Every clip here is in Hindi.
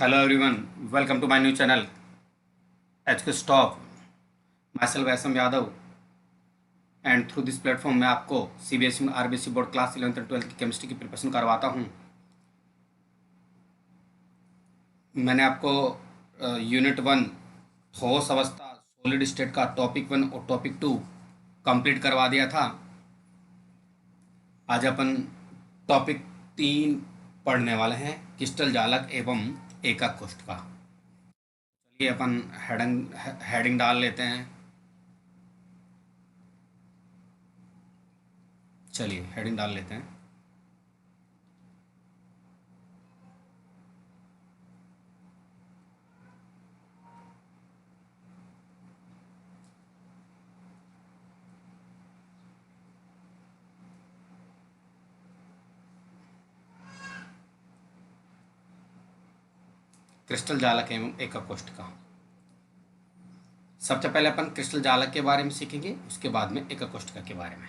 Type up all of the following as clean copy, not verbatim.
Hello everyone, welcome to my new channel HK Stop. Myself Vaisam Yadav and through this platform मैं आपको CBSE और RBSE बोर्ड क्लास 11th और 12th की केमिस्ट्री की प्रिपरेशन करवाता हूँ। मैंने आपको यूनिट 1 ठोस अवस्था सॉलिड स्टेट का टॉपिक 1 और टॉपिक 2 कंप्लीट करवा दिया था। आज अपन टॉपिक 3 पढ़ने वाले हैं, क्रिस्टल जालक एवं एकक कोष्ठ का। चलिए अपन हेडिंग डाल लेते हैं। चलिए हेडिंग डाल लेते हैं। क्रिस्टल जालक एवं एकक कोष्ठ का। सबसे पहले अपन क्रिस्टल जालक के बारे में सीखेंगे, उसके बाद में एकक कोष्ठ के बारे में।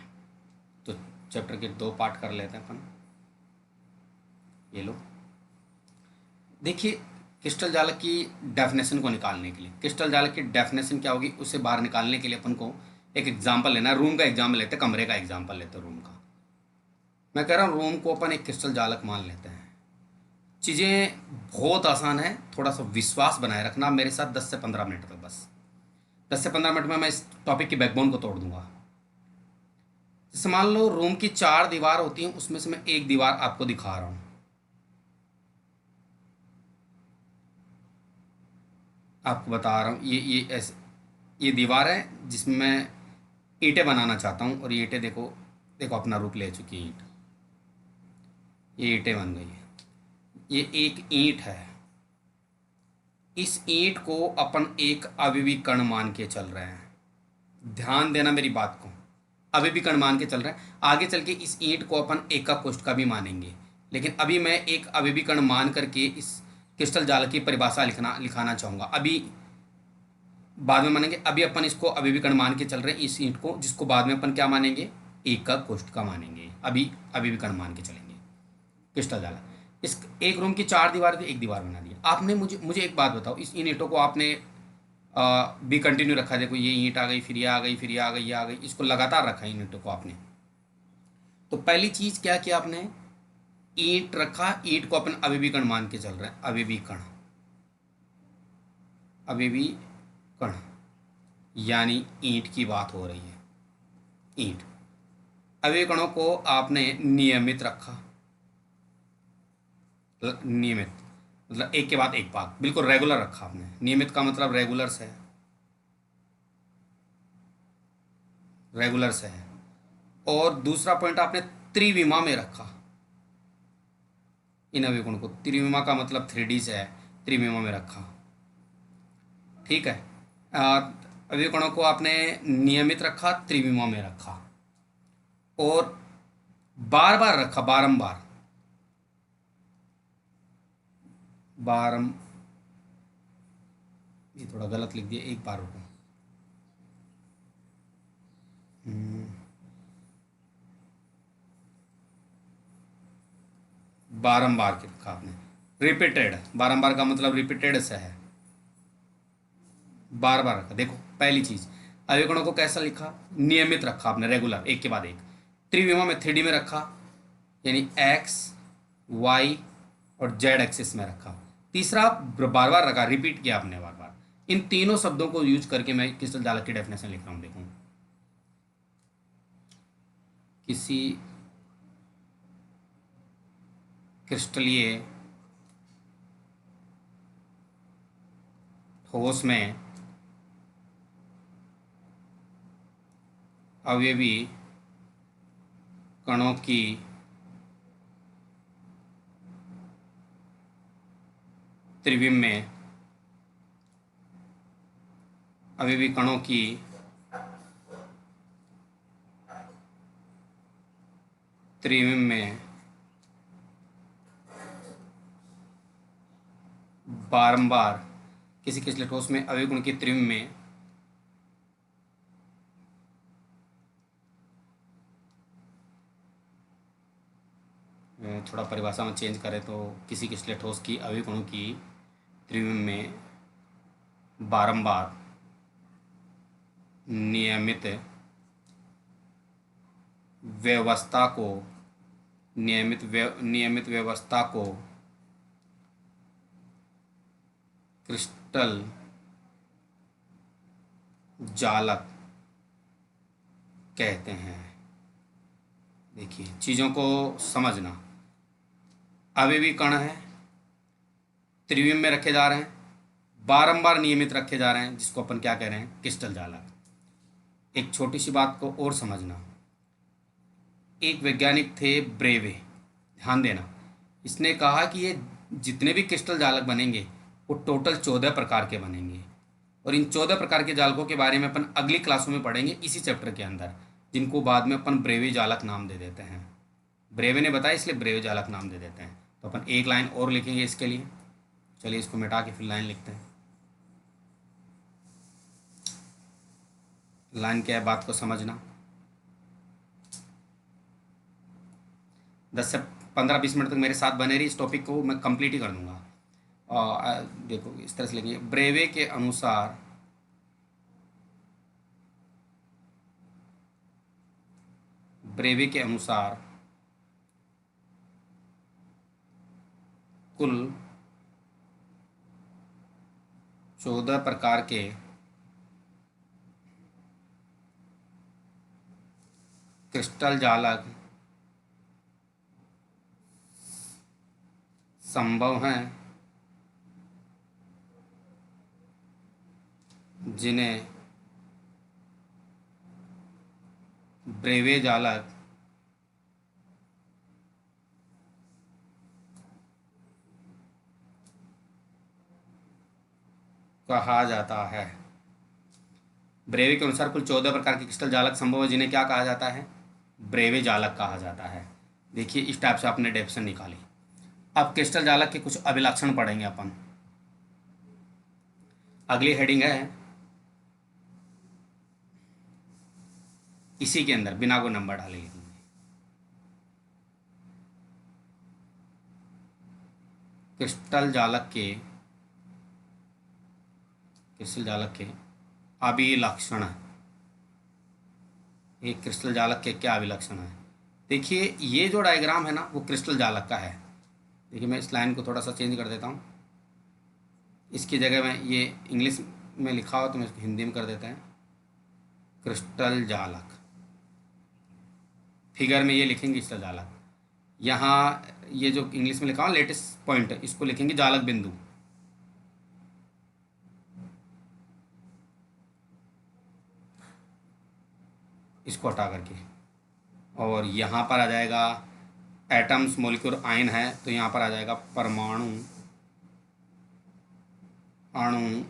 तो चैप्टर के 2 पार्ट कर लेते हैं अपन। ये लो, देखिए क्रिस्टल जालक की डेफिनेशन को निकालने के लिए, क्रिस्टल जालक की डेफिनेशन क्या होगी उसे बाहर निकालने के लिए अपन को एक एग्जाम्पल लेना है। रूम का एग्जाम्पल लेते हैं, कमरे का एग्जाम्पल लेते हैं। रूम का मैं कह रहा हूँ, रूम को अपन एक क्रिस्टल जालक मान लेते हैं। चीज़ें बहुत आसान है, थोड़ा सा विश्वास बनाए रखना मेरे साथ 10 से 15 मिनट तक। बस 10 से 15 मिनट में मैं इस टॉपिक की बैकबोन को तोड़ दूंगा। जैसे मान लो रूम की 4 दीवार होती हैं, उसमें से मैं एक दीवार आपको दिखा रहा हूँ। आपको बता रहा हूँ, ये ऐसे ये दीवार है जिसमें मैं ईंटें बनाना चाहता हूँ। और ये ईंटें देखो देखो अपना रूप ले चुकी है। ये ईंटें बन गई है। ये एक ईंट है। इस ईंट को अपन एक अवयवी कण मान के चल रहे हैं। ध्यान देना मेरी बात को, अवयवी कण मान के चल रहे हैं। आगे चल के इस ईंट को अपन एकक कोष्ठ का भी मानेंगे, लेकिन अभी मैं एक अवयवी कण मान करके इस क्रिस्टल जाल की परिभाषा लिखाना चाहूँगा। अभी बाद में मानेंगे। अभी अपन इसको अवयवी कण मान के चल रहे हैं, इस ईंट को, जिसको बाद में अपन क्या मानेंगे, एकक कोष्ठ का मानेंगे। अभी अवयवी कण मान के चलेंगे क्रिस्टल जाल। इस एक रूम की 4 दीवार थी, एक दीवार बना दिया आपने। मुझे एक बात बताओ, इस इन ईंटों को आपने भी कंटिन्यू रखा। देखो ये ईंट आ गई, फिर ये आ गई, फिर ये आ गई, ये आ गई, इसको लगातार रखा इन ईंटों को आपने। तो पहली चीज क्या किया आपने, ईंट रखा। ईंट को अपन अवयवी कण मान के चल रहे हैं। अवयवी कण, अवयवी कण यानी ईंट की बात हो रही है। ईंट, अवयवी कणों को आपने नियमित रखा। नियमित मतलब एक के बाद एक भाग, बिल्कुल रेगुलर रखा आपने। नियमित का मतलब रेगुलर से है, रेगुलर से है। और दूसरा पॉइंट आपने त्रिविमा में रखा। इन अवयवों को त्रिविमा का मतलब 3D से है, त्रिविमा में रखा। ठीक है। अवयव कणों को आपने नियमित रखा, त्रिविमा में रखा, और बार बार रखा, बारंबार। बारम ये थोड़ा गलत लिख दिया, एक बार रुको। बारंबार के रखा आपने। रिपीटेड, बारंबार का मतलब रिपीटेड से है, बार बार रखा। देखो पहली चीज, अवयवगणों को कैसा लिखा, नियमित रखा आपने, रेगुलर, एक के बाद एक। त्रिविमा में 3D में रखा, यानी एक्स वाई और जेड एक्सिस में रखा। तीसरा बार बार रखा, रिपीट किया आपने बार बार। इन तीनों शब्दों को यूज करके मैं क्रिस्टल जालक की डेफिनेशन लिख रहा हूँ। देखो, किसी क्रिस्टलीय ठोस में अवयवी कणों की त्रिविम में, अवयवी कणों की त्रिविम में बारंबार, किसी क्रिस्टलीय ठोस में अवयवी कणों की त्रिविम में थोड़ा परिभाषा में चेंज करें तो किसी क्रिस्टलीय ठोस की अवयवी कणों की त्रिविम में बारंबार नियमित व्यवस्था को नियमित व्यवस्था को क्रिस्टल जालक कहते हैं। देखिए चीज़ों को समझना, अभी भी कण है, त्रिविम में रखे जा रहे हैं, बारंबार नियमित रखे जा रहे हैं, जिसको अपन क्या कह रहे हैं, क्रिस्टल जालक। एक छोटी सी बात को और समझना, एक वैज्ञानिक थे ब्रेवे, ध्यान देना, इसने कहा कि ये जितने भी क्रिस्टल जालक बनेंगे वो टोटल 14 प्रकार के बनेंगे, और इन 14 प्रकार के जालकों के बारे में अपन अगली क्लासों में पढ़ेंगे इसी चैप्टर के अंदर, जिनको बाद में अपन ब्रेवे जालक नाम दे देते हैं। ब्रेवे ने बताया इसलिए ब्रेवे जालक नाम दे देते हैं। तो अपन एक लाइन और लिखेंगे इसके लिए, चलिए इसको मिटा के फिर लाइन लिखते हैं। लाइन क्या है, बात को समझना। 10 से 15-20 मिनट तक मेरे साथ बने रही, इस टॉपिक को मैं कंप्लीट ही कर दूंगा। और देखो इस तरह से लिखेंगे, ब्रेवे के अनुसार कुल 14 प्रकार के क्रिस्टल जालक संभव हैं, जिन्हें ब्रेवे जालक कहा जाता है। ब्रेवे के अनुसार कुल 14 प्रकार के क्रिस्टल जालक संभव है, जिन्हें क्या कहा जाता है, ब्रेवे जालक कहा जाता है। देखिए इस टाइप से आपने डेफिनेशन निकाली। अब क्रिस्टल जालक के कुछ अभिलक्षण पढ़ेंगे अपन। अगली हेडिंग है इसी के अंदर, बिना कोई नंबर डाले लिखेंगे, क्रिस्टल जालक के अभिलक्षण। एक क्रिस्टल जालक के क्या अभिलक्षण है। देखिए ये जो डायग्राम है ना वो क्रिस्टल जालक का है। देखिए मैं इस लाइन को थोड़ा सा चेंज कर देता हूँ, इसकी जगह में ये इंग्लिश में लिखा हो तो मैं इसको हिंदी में कर देते हैं, क्रिस्टल जालक। फिगर में ये लिखेंगे क्रिस्टल जालक, यहाँ ये जो इंग्लिश में लिखा हो लेटेस्ट पॉइंट, इसको लिखेंगे जालक बिंदु। इसको हटा करके, और यहाँ पर आ जाएगा एटम्स, मोलिक्यूल, आयन है तो यहाँ पर आ जाएगा परमाणु, अणु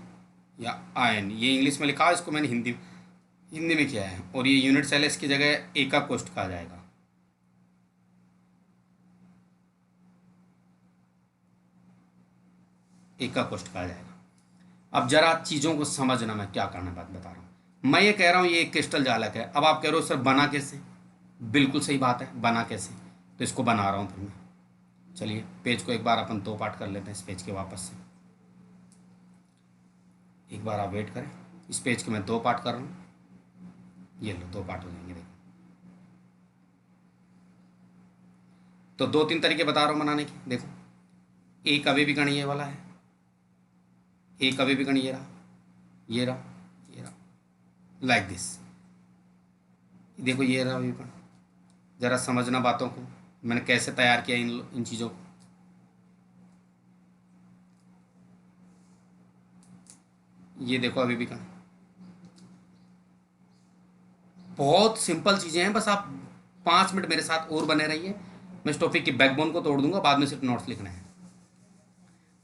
या आयन। ये इंग्लिश में लिखा है, इसको मैंने हिंदी में किया है। और ये यूनिट सेल, इसकी जगह एकक कोष्ठ का आ जाएगा। एकक कोष्ठ का आ जाएगा। अब जरा चीज़ों को समझना, मैं क्या करना बात बता रहा हूँ। मैं ये कह रहा हूँ ये एक क्रिस्टल जालक है, अब आप कह रहे हो सर बना कैसे, बिल्कुल सही बात है, बना कैसे, तो इसको बना रहा हूँ फिर मैं। चलिए पेज को एक बार अपन 2 पार्ट कर लेते हैं, इस पेज के वापस से एक बार आप वेट करें, इस पेज के मैं 2 पार्ट कर रहा हूँ, ये लो 2 पार्ट हो जाएंगे। देखो तो 2-3 तरीके बता रहा हूँ बनाने के। देखो एक अभिविकर्ण ये वाला है, एक अभिविकर्ण ये रहा, ये रहा, ये रहा, लाइक दिस। देखो ये रहा अभिविकर्ण, ज़रा समझना बातों को, मैंने कैसे तैयार किया इन चीज़ों को। ये देखो अभिविकर्ण, बहुत सिंपल चीज़ें हैं, बस आप 5 मिनट मेरे साथ और बने रहिए। मैं इस टॉपिक की बैकबोन को तोड़ दूंगा, बाद में सिर्फ नोट्स लिखना है।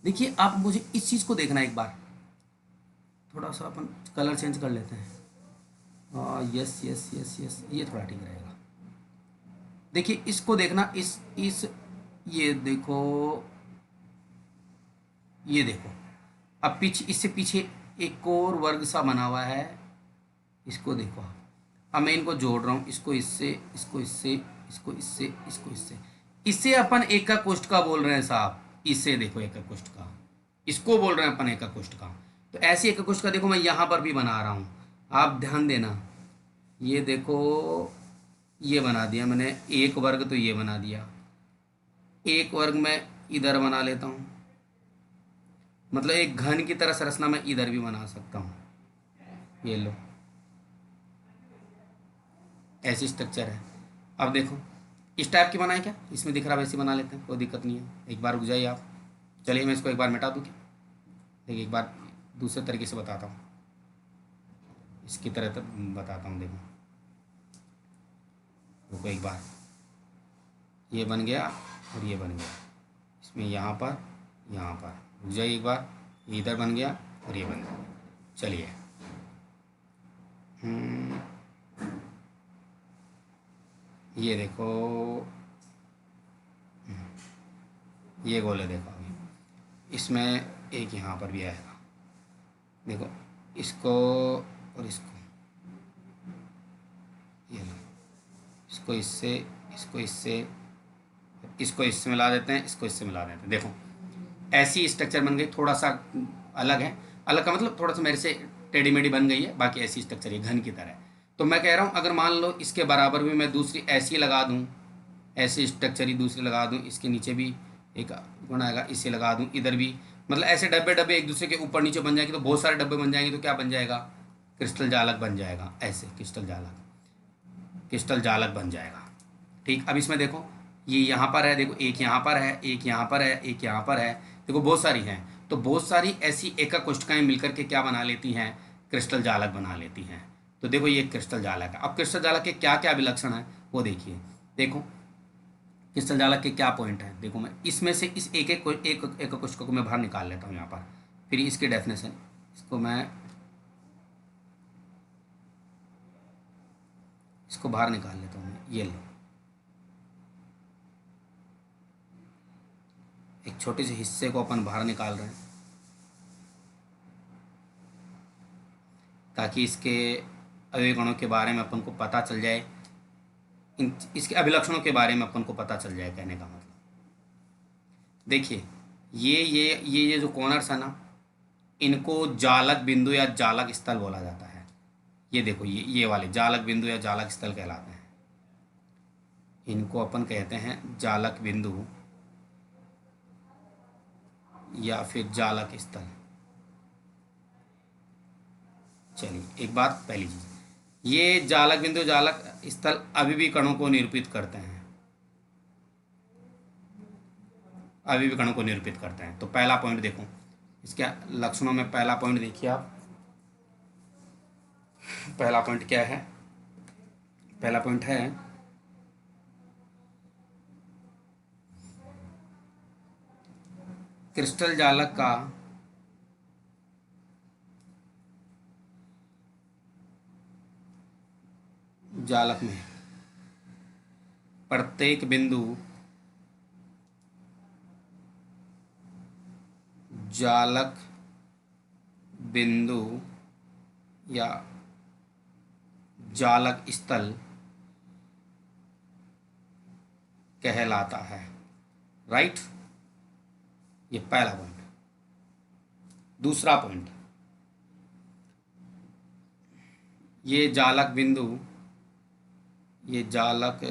देखिए आप मुझे इस चीज़ को देखना एक बार, थोड़ा सा अपन कलर चेंज कर लेते हैं। यस यस यस यस, ये थोड़ा ठीक रहेगा। देखिए इसको देखना, इस ये देखो, ये देखो। अब पीछे, इससे पीछे एक और वर्ग सा बना हुआ है, इसको देखो। अब मैं इनको जोड़ रहा हूँ, इसको इससे, इसको इससे, इसको इससे, इसको इससे। इससे अपन एकक कोष्ठ का बोल रहे हैं साहब, इससे देखो एकक कोष्ठ का, इसको बोल रहे हैं अपन एकक कोष्ठ का। तो ऐसे एकक कोष्ठ का देखो मैं यहाँ पर भी बना रहा हूँ, आप ध्यान देना। ये देखो, ये बना दिया मैंने एक वर्ग, तो ये बना दिया एक वर्ग, मैं इधर बना लेता हूँ, मतलब एक घन की तरह संरचना मैं इधर भी बना सकता हूँ। ये लो, ऐसी स्ट्रक्चर है। अब देखो इस टाइप की बनाए क्या, इसमें दिख रहा है वैसे बना लेते हैं, कोई दिक्कत नहीं है। एक बार रुक जाइए आप, चलिए मैं इसको एक बार मिटा दूँ क्या। देखिए एक बार दूसरे तरीके से बताता हूँ, इसकी तरह तो बताता हूँ। देखो रुको एक बार, ये बन गया और ये बन गया, इसमें यहाँ पर रुक जाइए एक बार, ये इधर बन गया और ये बन गया। चलिए ये देखो, ये गोले देखो अभी, इसमें एक यहाँ पर भी आएगा। देखो इसको और इसको, ये लो, इसको इससे, इसको इससे, इसको इससे मिला देते हैं, इसको इससे मिला देते हैं। देखो ऐसी स्ट्रक्चर बन गई, थोड़ा सा अलग है, अलग का मतलब थोड़ा सा मेरे से टेढ़ी मेढ़ी बन गई है, बाकी ऐसी स्ट्रक्चर है घन की तरह है। तो मैं कह रहा हूँ अगर मान लो इसके बराबर भी मैं दूसरी ऐसी लगा दूँ, ऐसी स्ट्रक्चर ही दूसरी लगा दूँ, इसके नीचे भी एक गुण आएगा, इसे लगा दूँ इधर भी, मतलब ऐसे डब्बे डब्बे एक दूसरे के ऊपर नीचे बन जाएंगे, तो बहुत सारे डब्बे बन जाएंगे, तो क्या बन जाएगा, क्रिस्टल जालक बन जाएगा। ऐसे क्रिस्टल जालक बन जाएगा। ठीक, अब इसमें देखो ये यहाँ पर है, देखो एक यहाँ पर है, एक यहाँ पर है, एक यहाँ पर है, देखो बहुत सारी हैं। तो बहुत सारी ऐसी एकक कोष्ठकाएँ मिलकर के क्या बना लेती हैं, क्रिस्टल जालक बना लेती हैं। तो देखो ये क्रिस्टल जालक है। अब क्रिस्टल जालक के क्या क्या विलक्षण है वो देखिए। देखो क्रिस्टल जालक के क्या पॉइंट है, देखो मैं इसमें से इस एक एकक कोष्ठक को मैं बाहर निकाल लेता हूँ यहाँ पर, फिर इसकी डेफिनेशन, इसको बाहर निकाल लेता हूँ। ये लो, एक छोटे से हिस्से को अपन बाहर निकाल रहे हैं ताकि इसके अवयवगुणों के बारे में अपन को पता चल जाए, इसके अभिलक्षणों के बारे में अपन को पता चल जाए, कहने का मतलब। देखिए ये जो कॉर्नर्स है ना, इनको जालक बिंदु या जालक स्थल बोला जाता है। ये देखो ये वाले जालक बिंदु या जालक स्थल कहलाते हैं, इनको अपन कहते हैं जालक बिंदु या फिर जालक स्थल। चलिए एक बात पहली चीज, ये जालक बिंदु जालक स्थल अभी भी कणों को निरूपित करते हैं, अभी भी कणों को निरूपित करते हैं। तो पहला पॉइंट देखो, इसके लक्षणों में पहला पॉइंट देखिए आप, पहला पॉइंट क्या है, पहला पॉइंट है क्रिस्टल जालक का जालक में प्रत्येक बिंदु जालक बिंदु या जालक स्थल कहलाता है। राइट, ये पहला पॉइंट। दूसरा पॉइंट, ये जालक बिंदु, ये जालक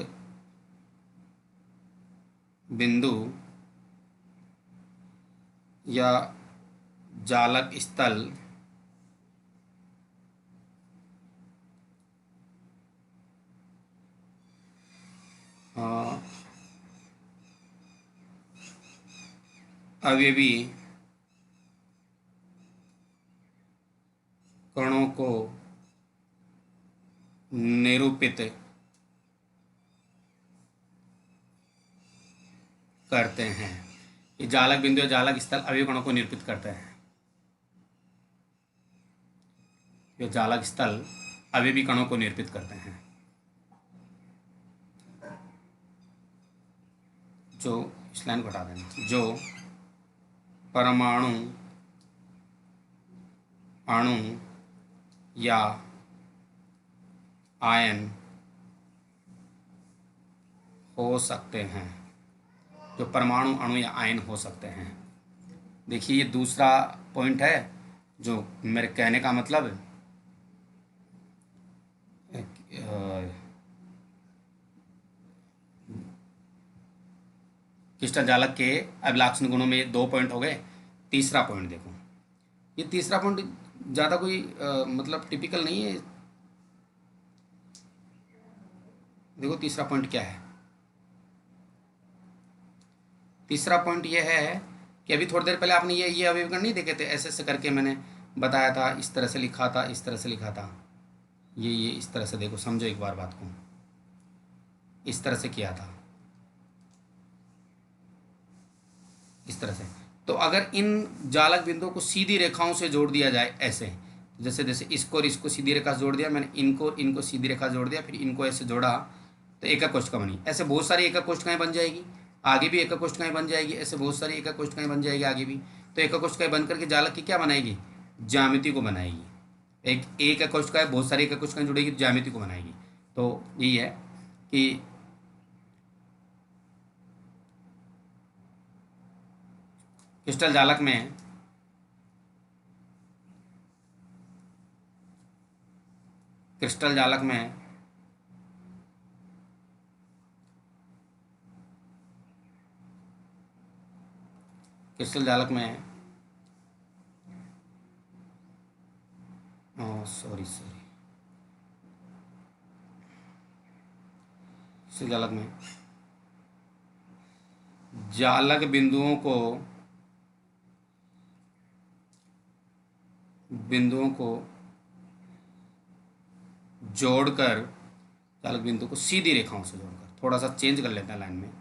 बिंदु या जालक स्थल अवयवी कणों को निरूपित करते हैं। ये जालक बिंदु या जालक स्थल अवयवी कणों को निरूपित करते हैं। ये जालक स्थल अवयवी कणों को निरूपित करते हैं। जो इस लाइन को हटा देना, जो परमाणु अणु या आयन हो सकते हैं, जो परमाणु अणु या आयन हो सकते हैं, देखिए ये दूसरा पॉइंट है जो मेरे कहने का मतलब क्रिस्टल जालक के अभिलाक्षण गुणों में ये 2 पॉइंट हो गए। तीसरा पॉइंट देखो, ये तीसरा पॉइंट ज़्यादा कोई मतलब टिपिकल नहीं है। देखो तीसरा पॉइंट क्या है। तीसरा पॉइंट ये है कि अभी थोड़ी देर पहले आपने ये अभिविकरण नहीं देखे थे, ऐसे ऐसे करके मैंने बताया था, इस तरह से लिखा था, इस तरह से लिखा था, ये इस तरह से देखो, समझो एक बार बात को, इस तरह से किया था, इस तरह से। तो अगर इन जालक बिंदुओं को सीधी रेखाओं से जोड़ दिया जाए ऐसे, जैसे जैसे इसको और इसको सीधी रेखा से जोड़ दिया मैंने, इनको इनको सीधी रेखा जोड़ दिया, फिर इनको ऐसे जोड़ा, तो एका कोष्ठिका बनी। ऐसे बहुत सारी एका कोष्ठिकाएँ बन जाएगी, आगे भी एका कोष्ठिकाएँ बन जाएगी, ऐसे बहुत सारी एका कोष्ठिकाएँ बन जाएगी आगे भी। तो एका कोष्ठिकाएँ बन करके जालक की क्या बनाएगी, ज्यामिति को बनाएगी। एक कोष्ठिका है, बहुत सारी एका कोष्ठिकाएँ जुड़ेगी, ज्यामिति को बनाएगी। तो यही है कि क्रिस्टल जालक में क्रिस्टल जालक में क्रिस्टल जालक में सॉरी क्रिस्टल जालक में जालक बिंदुओं को जोड़कर, जालक बिंदु को सीधी रेखाओं से जोड़कर, थोड़ा सा चेंज कर लेते हैं लाइन में,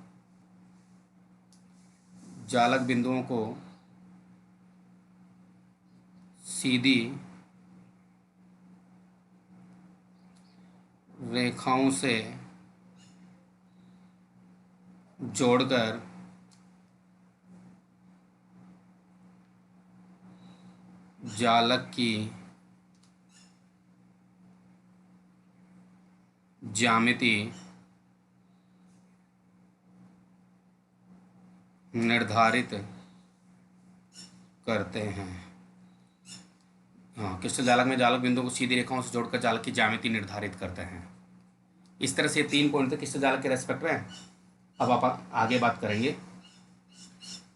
जालक बिंदुओं को सीधी रेखाओं से जोड़कर जालक की ज्यामिति निर्धारित करते हैं। हाँ, क्रिस्टल जालक में जालक बिंदुओं को सीधी रेखाओं से जोड़कर जालक की ज्यामिति निर्धारित करते हैं। इस तरह से 3 पॉइंट थे क्रिस्टल जालक के रेस्पेक्ट में। अब आप आगे बात करेंगे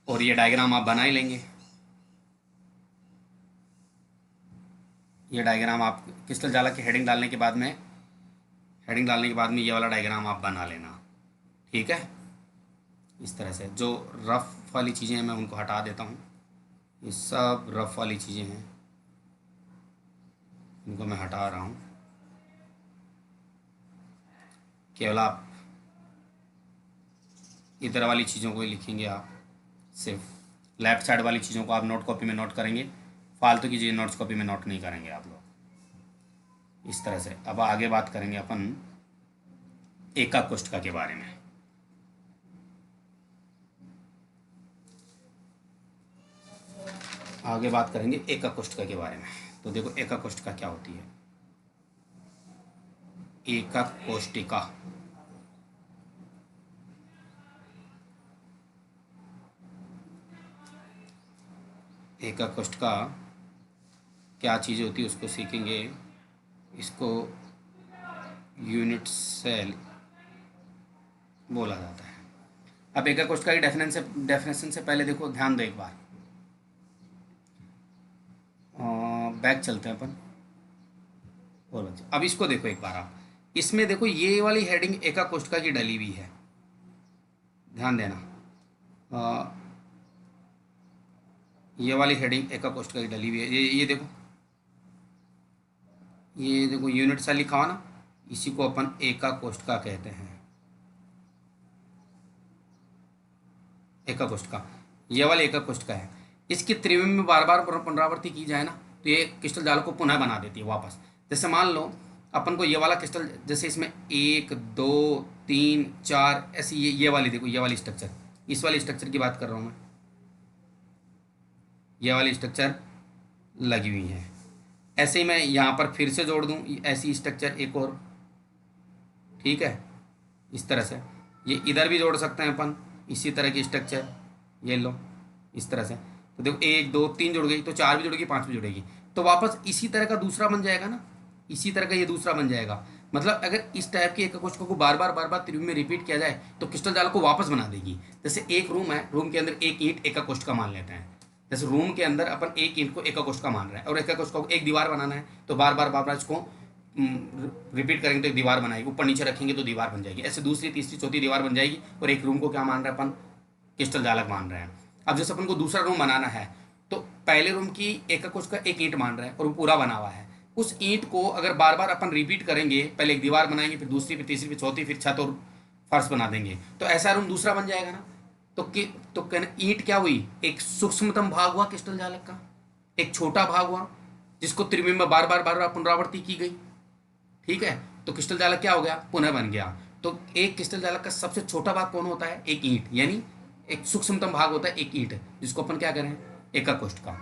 और ये डायग्राम आप बना ही लेंगे। ये डायग्राम आप क्रिस्टल जालक की हेडिंग डालने के बाद में ये वाला डायग्राम आप बना लेना, ठीक है। इस तरह से जो रफ वाली चीज़ें हैं मैं उनको हटा देता हूँ, ये सब रफ वाली चीज़ें हैं, इनको मैं हटा रहा हूँ। केवल आप इधर वाली चीज़ों को ही लिखेंगे, आप सिर्फ लेफ्ट साइड वाली चीज़ों को आप नोट कॉपी में नोट करेंगे, फालतू की चीज़ें नोट्स कॉपी में नोट नहीं करेंगे आप लोग। इस तरह से अब आगे बात करेंगे अपन एका कोष्ठिका के बारे में। आगे बात करेंगे एका कोष्ठिका के बारे में। तो देखो एका कोष्ठिका क्या होती है। एका कोष्ठिका एका कोष्ठिका क्या चीज़ होती है उसको सीखेंगे। इसको यूनिट सेल बोला जाता है। अब एका कोष्ठिका की डेफिनेशन से पहले देखो, ध्यान दो एक बार, बैक चलते हैं अपन और बच्चे अब इसको देखो एक बार आप, इसमें देखो ये वाली हेडिंग एका कोष्ठिका की डली हुई है, ध्यान देना। ये वाली हेडिंग एका कोष्ठिका की डली हुई है। ये देखो, ये देखो यूनिट सेल लिखा हुआ ना, इसी को अपन एका कोष्ठिका कहते हैं। एका कोष्ठिका, ये वाली एका कोष्ठिका है। इसकी त्रिविम में बार बार पुनरावृत्ति की जाए ना तो ये क्रिस्टल जाल को पुनः बना देती है वापस। जैसे मान लो अपन को ये वाला क्रिस्टल, जैसे इसमें 1 2 3 4 ऐसी ये वाली देखो, ये वाली स्ट्रक्चर, इस वाली स्ट्रक्चर की बात कर रहा हूँ मैं, ये वाली स्ट्रक्चर लगी हुई है। ऐसे ही मैं यहाँ पर फिर से जोड़ दूँ ऐसी स्ट्रक्चर एक और, ठीक है। इस तरह से ये इधर भी जोड़ सकते हैं अपन, इसी तरह की स्ट्रक्चर, ये लो इस तरह से। तो देखो 1 2 3 जुड़ गई, तो 4 भी जुड़ेगी, 5 भी जुड़ेगी, तो वापस इसी तरह का दूसरा बन जाएगा ना, इसी तरह का ये दूसरा बन जाएगा। मतलब अगर इस टाइप के एका कोष्ठकों को बार बार त्रिभुज में रिपीट किया जाए तो क्रिस्टल जाल को वापस बना देगी। जैसे एक रूम है, रूम के अंदर एक ईंट एका कोष्ठ का मान लेते हैं। जैसे रूम के अंदर अपन एक ईंट को एका कोष्ठ का मान रहे हैं और एका कोष्ठ को एक दीवार बनाना है, तो बार बार इसको रिपीट करेंगे तो एक दीवार बनाएगी, ऊपर नीचे रखेंगे तो दीवार बन जाएगी, ऐसे दूसरी तीसरी चौथी दीवार बन जाएगी। और एक रूम को क्या मान रहे हैं अपन, क्रिस्टल जालक मान रहे हैं। अब जैसे अपन को दूसरा रूम बनाना है, तो पहले रूम की एक कुछ का एक ईंट मान रहे हैं और वो पूरा बना हुआ है, उस ईंट को अगर बार बार अपन रिपीट करेंगे, पहले एक दीवार बनाएंगे, फिर दूसरी, फिर तीसरी, फिर चौथी, फिर छत और फर्श बना देंगे, तो ऐसा रूम दूसरा बन जाएगा ना। तो तो कहना ईंट क्या हुई, एक सूक्ष्मतम भाग हुआ क्रिस्टल जालक का, एक छोटा भाग हुआ जिसको त्रिविम में बार बार पुनरावृत्ति की गई। ठीक है, तो क्रिस्टल जालक क्या हो गया, पुनः बन गया। तो एक क्रिस्टल जालक का सबसे छोटा भाग कौन होता है, एक ईंट, यानी एक सूक्ष्मतम भाग होता है एक ईंट, जिसको अपन क्या करें, एका कोष्ठ का।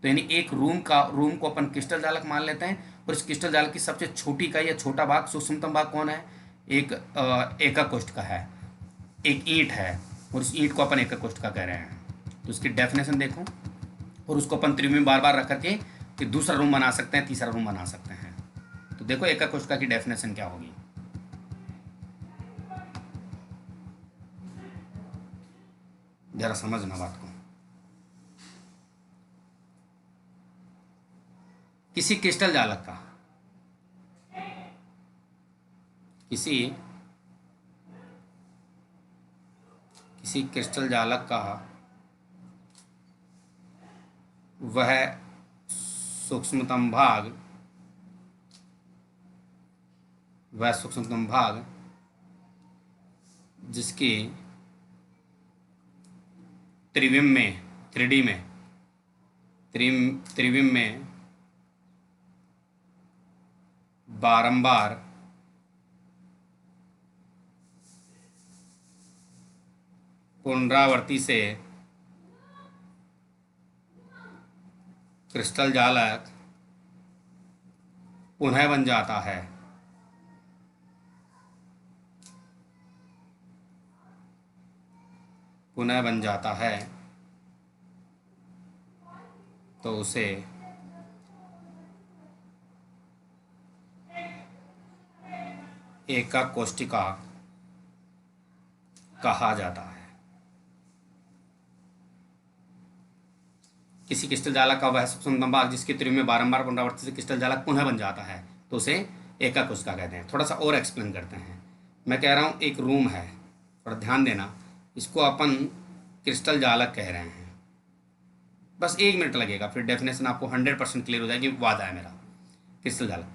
तो यानी एक रूम को अपन क्रिस्टल जालक मान लेते हैं, और इस क्रिस्टल जालक की सबसे छोटी इकाई या छोटा भाग, सूक्ष्मतम भाग कौन है, एक एका कोष्ठ का है, एक ईंट है, और इस ईंट को अपन एका कोष्ठ का कह रहे हैं। तो इसकी डेफिनेशन देखो, और उसको अपन त्रिभुज में बार बार रख करके फिर दूसरा रूम बना सकते हैं, तीसरा रूम बना सकते हैं। तो देखो एका कोष्ठका की डेफिनेशन क्या होगी, जरा समझना बात को। किसी क्रिस्टल जालक का, किसी किसी क्रिस्टल जालक का वह सूक्ष्मतम भाग, वह सूक्ष्मतम भाग जिसकी त्रिविम में, 3D में, त्रिविम में बारंबार पुनरावृत्ति से क्रिस्टल जालक पुनः बन जाता है, पुनः बन जाता है, तो उसे एका कोष्ठिका कहा जाता है। किसी क्रिस्टल जालक का वह सूक्ष्मतम भाग जिसके त्रिभुज में बारंबार पुनरावृत्ति से क्रिस्टल जालक पुनः बन जाता है, तो उसे एका कोष्ठिका कहते हैं। थोड़ा सा और एक्सप्लेन करते हैं। मैं कह रहा हूँ एक रूम है, थोड़ा ध्यान देना, इसको अपन क्रिस्टल जालक कह रहे हैं। बस 1 मिनट लगेगा, फिर डेफिनेशन आपको 100% क्लियर हो जाएगी, वादा है मेरा। क्रिस्टल जालक,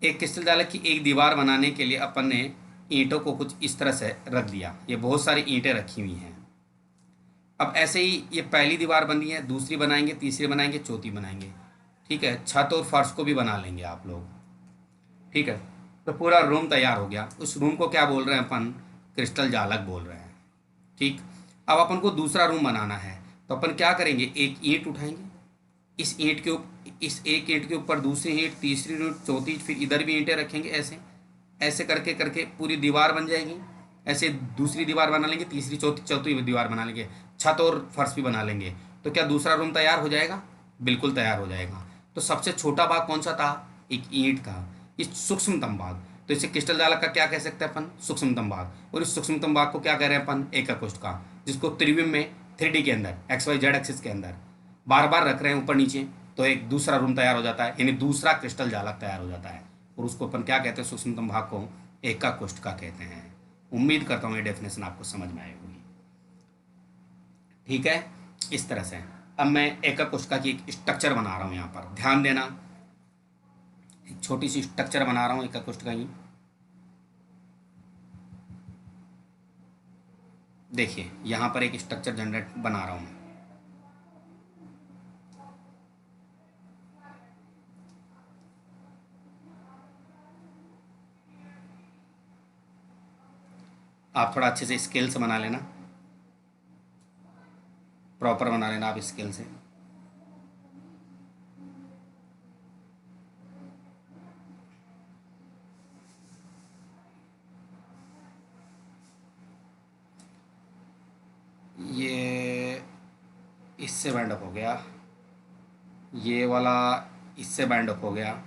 एक क्रिस्टल जालक की एक दीवार बनाने के लिए अपन ने ईंटों को कुछ इस तरह से रख दिया, ये बहुत सारी ईंटें रखी हुई हैं। अब ऐसे ही ये पहली दीवार बनी है, दूसरी बनाएंगे, तीसरी बनाएंगे, चौथी बनाएंगे। ठीक है, छत और फर्श को भी बना लेंगे आप लोग। ठीक है, तो पूरा रूम तैयार हो गया। उस रूम को क्या बोल रहे हैं अपन, क्रिस्टल जालक बोल रहे हैं। ठीक, अब अपन को दूसरा रूम बनाना है, तो अपन क्या करेंगे, एक ईंट उठाएंगे, इस एक ईंट के ऊपर दूसरी ईंट, तीसरी ईंट, चौथी, फिर इधर भी ईंटें रखेंगे, ऐसे ऐसे करके करके पूरी दीवार बन जाएगी। ऐसे दूसरी दीवार बना लेंगे, तीसरी, चौथी, चौथी दीवार बना लेंगे, छत और फर्श भी बना लेंगे। तो क्या दूसरा रूम तैयार हो जाएगा, बिल्कुल तैयार हो जाएगा। तो सबसे छोटा भाग कौन सा था, एक ईंट का, इस सूक्ष्मतम भाग। तो इसे क्रिस्टल जालक का क्या कह सकते हैं अपन, सूक्ष्मतम भाग। और इस सूक्ष्मतम भाग को क्या कह रहे हैं अपन, एका कोष्ठ का, जिसको त्रिविम में 3D के अंदर, XYZ एक्सिस के अंदर बार बार रख रहे हैं ऊपर नीचे, तो एक दूसरा रूम तैयार हो जाता है, यानी दूसरा क्रिस्टल जालक तैयार हो जाता है। और उसको अपन क्या कहते हैं, सूक्ष्मतम भाग को एका कोष्ठका कहते हैं। उम्मीद करता हूँ ये डेफिनेशन आपको समझ में आई होगी। ठीक है, इस तरह से अब मैं एका कोष्ठका की एक स्ट्रक्चर बना रहा हूँ, यहाँ पर ध्यान देना, एक छोटी सी स्ट्रक्चर बना रहा हूँ एका कोष्ठका की। देखिए यहाँ पर एक स्ट्रक्चर जनरेट बना रहा हूँ। आप थोड़ा अच्छे से स्केल से बना लेना, प्रॉपर बना लेना आप स्केल से। ये इससे बाइंड अप हो गया, ये वाला इससे बाइंड अप हो गया,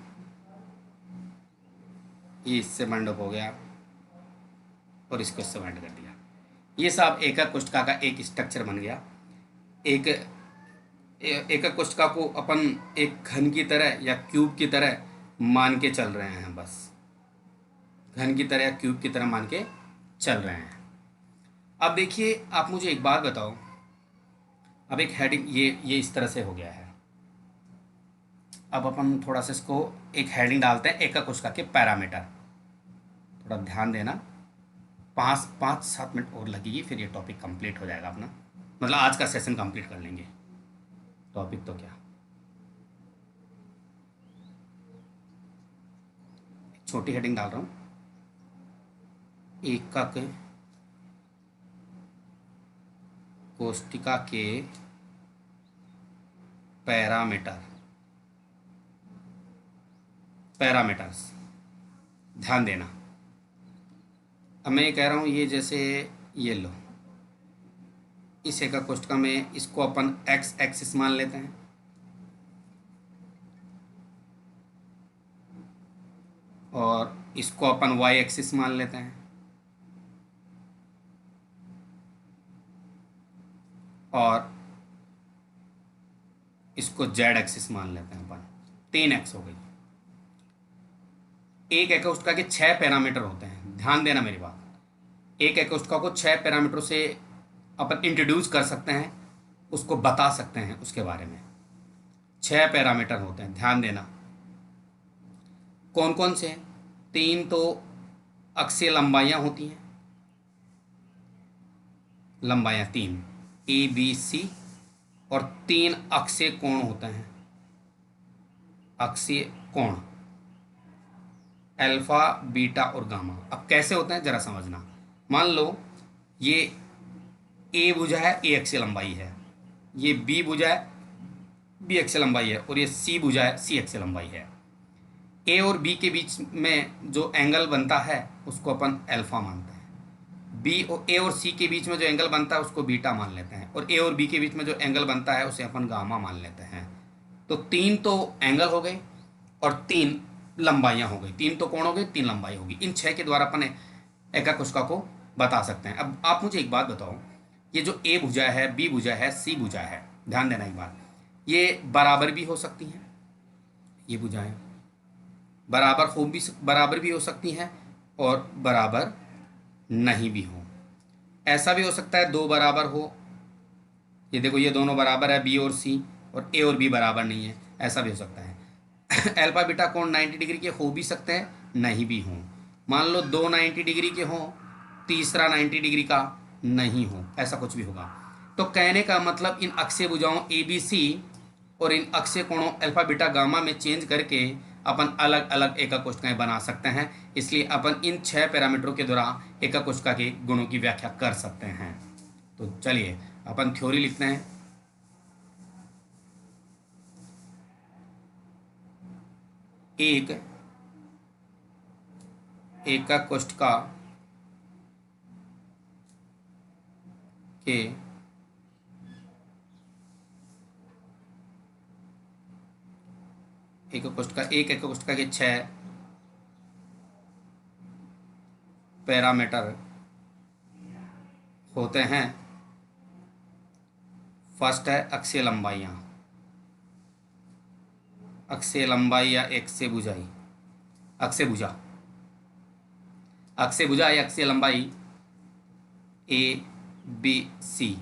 ये इससे बाइंड अप हो गया और इसको इससे बाइंड कर दिया। ये सब एकक कोष्ठका का एक स्ट्रक्चर बन गया। एक एकक कोष्ठका को अपन एक घन की तरह या क्यूब की तरह मान के चल रहे हैं, बस घन की तरह या क्यूब की तरह मान के चल रहे हैं। अब देखिए, आप मुझे एक बात बताओ, अब एक हेडिंग ये इस तरह से हो गया है। अब अपन थोड़ा सा इसको एक हेडिंग डालते हैं, एकक कोष्ठका के पैरामीटर। थोड़ा ध्यान देना, 5-7 मिनट और लगेगी, फिर ये टॉपिक कंप्लीट हो जाएगा अपना, मतलब आज का सेशन कंप्लीट कर लेंगे। टॉपिक तो क्या, छोटी हेडिंग डाल रहा हूँ, एकक कोष्ठिका के पैरामीटर्स। ध्यान देना, अब मैं ये कह रहा हूँ, ये जैसे ये लो, इस एकक कोष्ठका में इसको अपन एक्स एक्सिस मान लेते हैं, और इसको अपन वाई एक्सिस मान लेते हैं, और इसको जेड एक्सिस मान लेते हैं अपन। 3 एक्स हो गई। एक एकक कोष्ठका के 6 पैरामीटर होते हैं, ध्यान देना मेरी बात। एक एकक कोष्ठका को 6 पैरामीटरों से अपन इंट्रोड्यूस कर सकते हैं, उसको बता सकते हैं उसके बारे में। 6 पैरामीटर होते हैं, ध्यान देना। कौन कौन से? 3 तो अक्षीय लंबाइयाँ होती हैं, लंबाइयाँ 3 ए बी सी, और 3 अक्षीय कोण होते हैं, अक्षीय कोण अल्फा बीटा और गामा। अब कैसे होते हैं जरा समझना। मान लो ये ए भुजा है, ए अक्षीय लंबाई है, ये बी भुजा है, बी अक्षीय लंबाई है, और ये सी भुजा है, सी अक्षीय लंबाई है। ए और बी के बीच में जो एंगल बनता है उसको अपन अल्फा मानते हैं। बी और ए और सी के बीच में जो एंगल बनता है उसको बीटा मान लेते हैं, और ए और बी के बीच में जो एंगल बनता है उसे अपन गामा मान लेते हैं। तो 3 तो एंगल हो गए और 3 लंबाइयाँ हो गई, 3 तो कोण हो गए, 3 लंबाई होगी। इन 6 के द्वारा अपन एकक कोष्ठका को बता सकते हैं। अब आप मुझे एक बात बताओ, ये जो ए भुजा है, बी भुजा है, सी भुजा है, ध्यान देना एक बात, ये बराबर भी हो सकती हैं, ये भुजाएं बराबर भी हो सकती हैं और बराबर नहीं भी हो। ऐसा भी हो सकता है 2 बराबर हो, ये देखो ये दोनों बराबर है बी और सी, और ए और बी बराबर नहीं है, ऐसा भी हो सकता है। अल्फा बीटा कोण 90 डिग्री के हो भी सकते हैं, नहीं भी हों। मान लो 2 90 डिग्री के हों, तीसरा 90 डिग्री का नहीं हो, ऐसा कुछ भी होगा। तो कहने का मतलब इन अक्षीय भुजाओं ए बी सी और इन अक्षीय कोणों अल्फा बीटा गामा में चेंज करके अपन अलग अलग एकक कोष्ठकाएं बना सकते हैं। इसलिए अपन इन 6 पैरामीटरों के द्वारा एकक कोष्ठका के गुणों की व्याख्या कर सकते हैं। तो चलिए अपन थ्योरी लिखते हैं। एक एकक कोष्ठका के एक एकक कोष्ठका के 6 पैरामीटर होते हैं। फर्स्ट है अक्षीय लंबाइयाँ, अक्षीय लंबाई या अक्षीय भुजाई, अक्षीय भुजा, अक्षीय भुजा या अक्षीय लंबाई ए बी सी।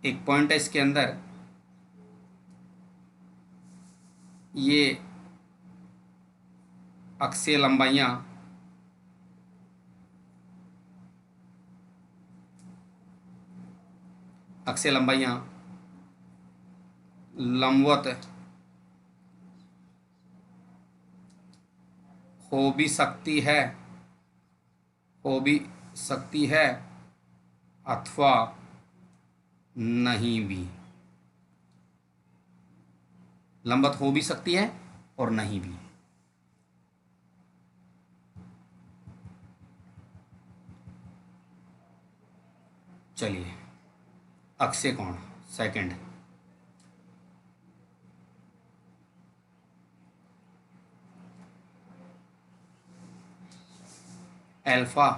एक पॉइंट है इसके अंदर, ये अक्षीय लंबाइयाँ लंबवत हो भी सकती है अथवा नहीं भी, लंबवत हो भी सकती है और नहीं भी। चलिए, अक्षीय कोण सेकंड, अल्फा,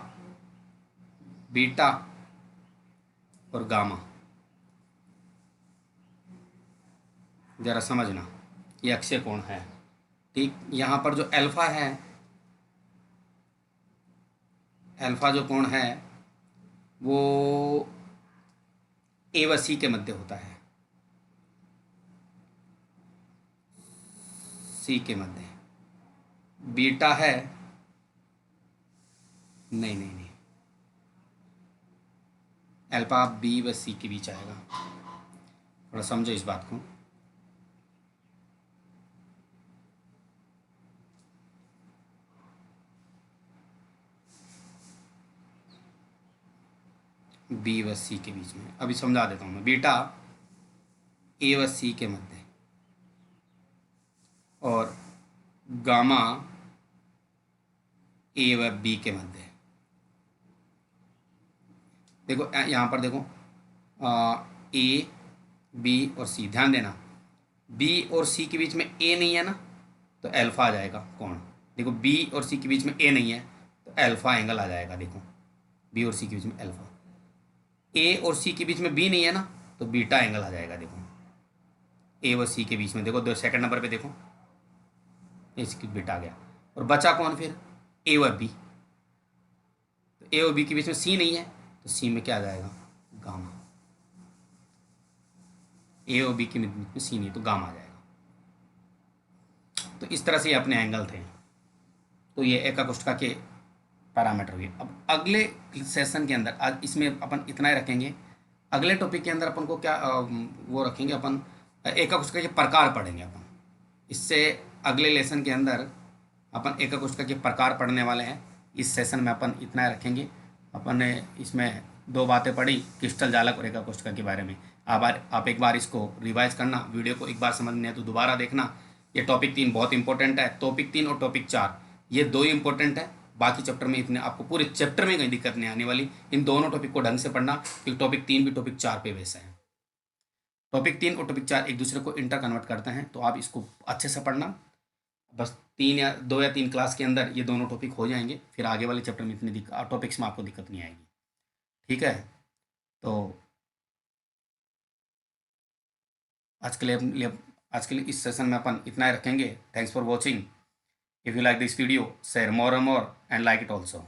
बीटा और गामा। जरा समझना, ये अक्षय कोण है। ठीक, यहाँ पर जो अल्फा है, अल्फा जो कोण है वो ए व सी के मध्य होता है, सी के मध्य। बीटा है, नहीं नहीं नहीं, अल्फा बी व सी के बीच आएगा। थोड़ा समझो इस बात को। बी व सी के बीच में, अभी समझा देता हूँ मैं। बीटा ए व सी के मध्य और गामा ए व बी के मध्य। देखो यहाँ पर देखो, ए बी और सी, ध्यान देना, बी और सी के बीच में ए नहीं है ना, तो अल्फा आ जाएगा कौन। देखो बी और सी के बीच में ए नहीं है तो अल्फा एंगल आ जाएगा। देखो बी और सी के बीच में अल्फा, ए और सी के बीच में बी नहीं है ना, तो बीटा एंगल आ जाएगा। देखो ए व सी के बीच में, देखो दो सेकंड नंबर पे देखो, इसकी बीटा आ गया। और बचा कौन फिर, ए व बी। तो ए और बी के बीच में सी नहीं है तो सी में क्या आ जाएगा, गामा। ए और बी के बीच में सी नहीं तो गामा आ जाएगा। तो इस तरह से ये अपने एंगल थे। तो ये एकाकोष्ठिका के पैरामीटर हुए। अब अगले सेशन के अंदर, आज इसमें अपन इतना ही रखेंगे। अगले टॉपिक के अंदर अपन को क्या वो रखेंगे, अपन एकाकोष्ठिका के प्रकार पढ़ेंगे अपन। इससे अगले लेसन के अंदर अपन एकाकोष्ठिका के प्रकार पढ़ने वाले हैं। इस सेशन में अपन इतना ही रखेंगे। अपन ने इसमें दो बातें पढ़ी, क्रिस्टल जालक और एकाकोष्ठिका के बारे में। आप एक बार इसको रिवाइज करना, वीडियो को एक बार समझ नहीं है तो दोबारा देखना। ये टॉपिक 3 बहुत इंपॉर्टेंट है। टॉपिक 3 और टॉपिक 4 ये दो ही इंपॉर्टेंट है। बाकी चैप्टर में इतने आपको पूरे चैप्टर में कहीं दिक्कत नहीं आने वाली। इन दोनों टॉपिक को ढंग से पढ़ना, क्योंकि टॉपिक 3 भी टॉपिक 4 पे बेस है। टॉपिक 3 और टॉपिक 4 एक दूसरे को इंटर कन्वर्ट करते हैं, तो आप इसको अच्छे से पढ़ना। बस 2 या 3 क्लास के अंदर ये दोनों टॉपिक हो जाएंगे, फिर आगे वाले चैप्टर में इतनी टॉपिक्स में आपको दिक्कत नहीं आएगी। ठीक है, तो आज के लिए इस सेशन में अपन इतना ही रखेंगे। Thanks for watching. If you like this video, share more and more and like it also.